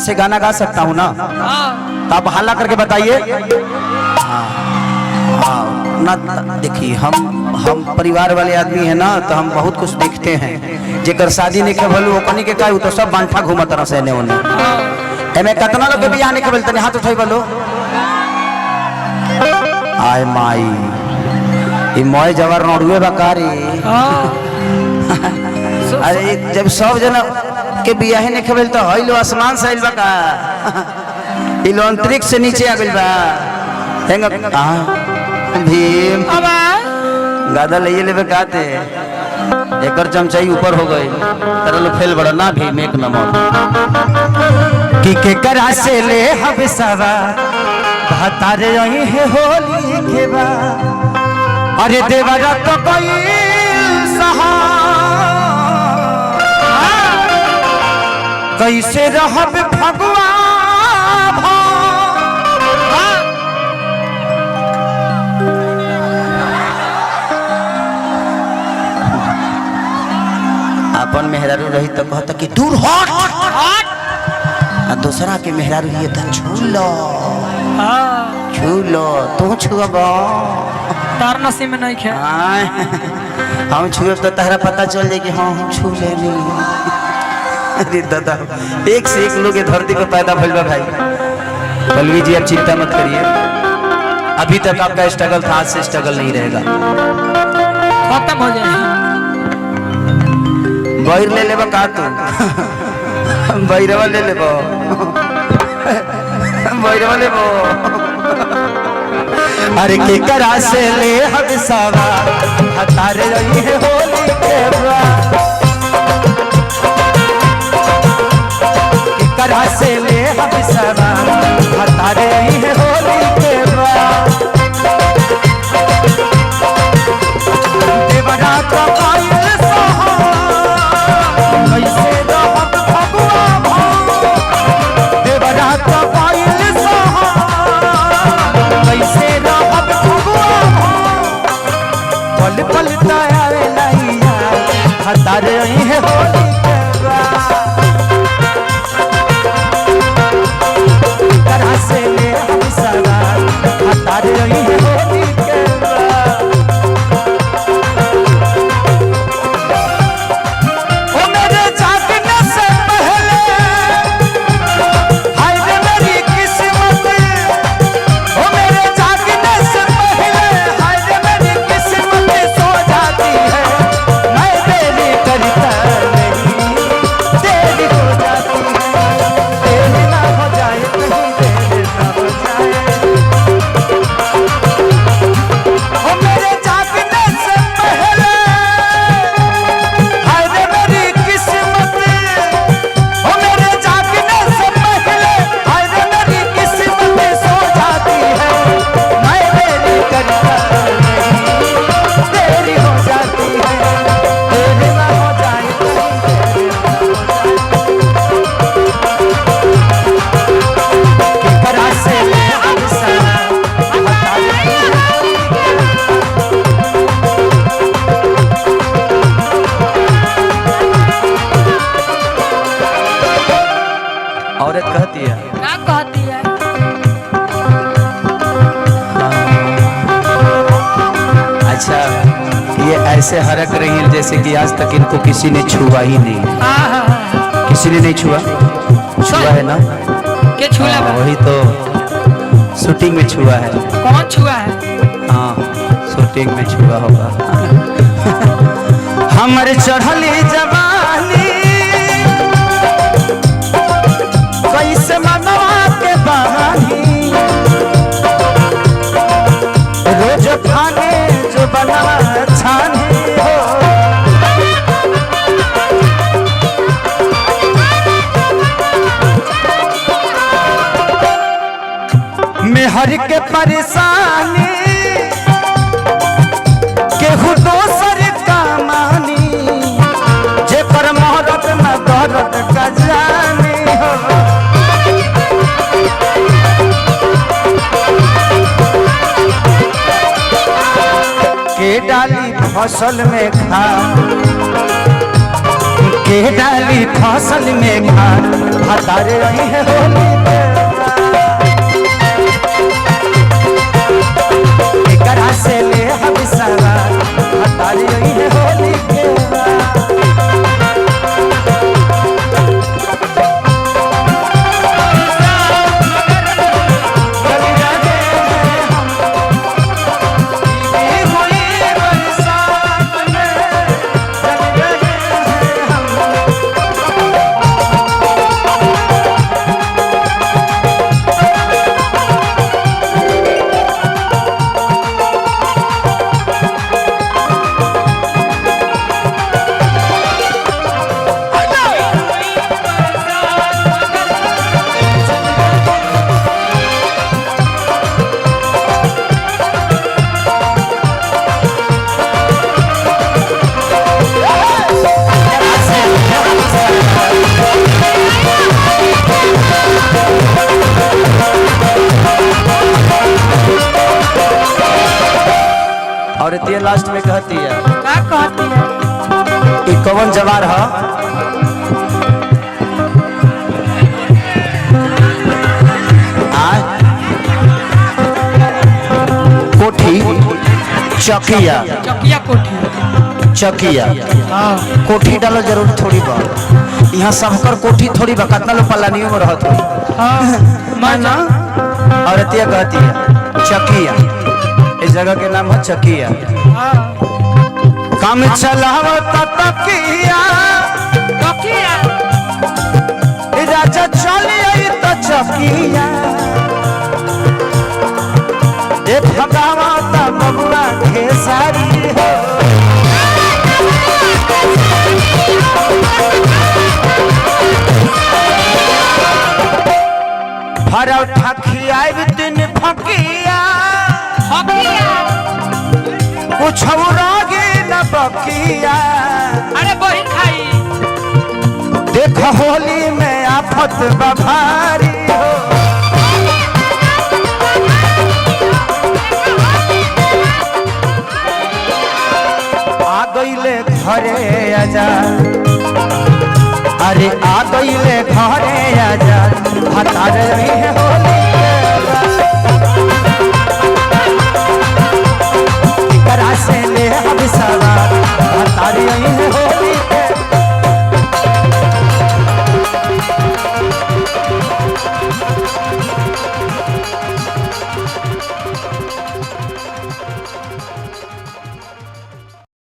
ऐसे गाना गा सकता हूँ ना? तो आप हल्ला करके बताइए। हाँ ना, देखिए हम परिवार वाले आदमी हैं ना, तो हम बहुत कुछ देखते हैं। जेकर शादी नहीं खेल वो कनी के तो सब बांठा घूमा तरह से ने ओने एमे कितना लोग के बियाह नहीं खेल तने हाथ उठाई बोलो। आय माई ई मोय जवर नोड़ुए बकारी। अरे जब सब जना के बियाह नहीं खेल तो हइलो आसमान से आइल बा का, इलो अंतरिक्ष से नीचे आ गइल बा। हेंग भीम गादा ले लेबे काते एकर चमचाई ऊपर हो गई तेरा लो फेल बड़ा ना भीम एक नंबर की के करा से ले हम सवा भातारे यही है होली के बा। अरे देवरा तो कोई सहा कैसे रहब भगवा अपन मेहरारू रही तो कहता कि दूर हट आ दूसरा के मेहरारू ये तो छू लो तू छुबो तार नसीब में नहीं खे। हम छुए तो तहरा पता चल जाए कि हाँ हम छू लेनी। अरे दादा एक से एक लोग धरती पर पैदा भइल बा भाई। बलवी जी आप चिंता मत करिए, अभी तक आपका स्ट्रगल था, आज से स्ट्रगल नहीं रहेगा, खत्म हो जाए। बैर ले लेबा का तू बैरवा ले लेबो बैरवा लेबो। अरे के करा से ले हम सवा हतारे रही है होली के बा। के करा से ले हम सवा हतारे रही है होली के बा। देवरा का पायल सहा कैसे रहब भगवा भाव। देवरा का पायल सहा कैसे रहब भगवा भाव। पल पल तायावे नैया हतार रही है होली के बा। करा से ले हम सवा हतार रही है होली के बा। औरत कहती है क्या कहती है? अच्छा ये ऐसे हरक रही है जैसे कि आज तक इनको किसी ने छुआ ही नहीं। किसी ने नहीं छुआ है ना? के छुआ? वही तो शूटिंग में छुआ है। कौन छुआ है? हाँ शूटिंग में छुआ होगा। हमारे चढ़ली जवानी कैसे मनवा के बहानी रोज खाने जो बनवा छानी हो। मेहर के परेशानी केहू दोसर का मानी जे पर मोहरत न दौलत का जानी हो। के डाली फसल में खाद, के डाली फसल में खाद हतारे रही है होली के एकरा से ले हम सवा हतारे रही है होली के और इतने लास्ट में कहती है क्या कहती है कि कौन जवार है कोठी चकिया चकिया कोठी चकिया हाँ कोठी डालो जरूर थोड़ी बा यहाँ सबकर कोठी थोड़ी बा कितना लोग पलानियों में रहत हो हाँ माना और इतने कहती है चकिया इस जगह के नाम है चकिया हाँ काम चलावता तकिया चकिया राजा चली आई तो चकिया एक भगावता बबुआ खेसारी हो पराठा खियाई दिन फकिया कुछ रागे न बकिया अरे बहिन खाई देख होली में आफत बभारी हो आ गईले घरे आजा अरे आ गईले घरे आजा हतार रही है होली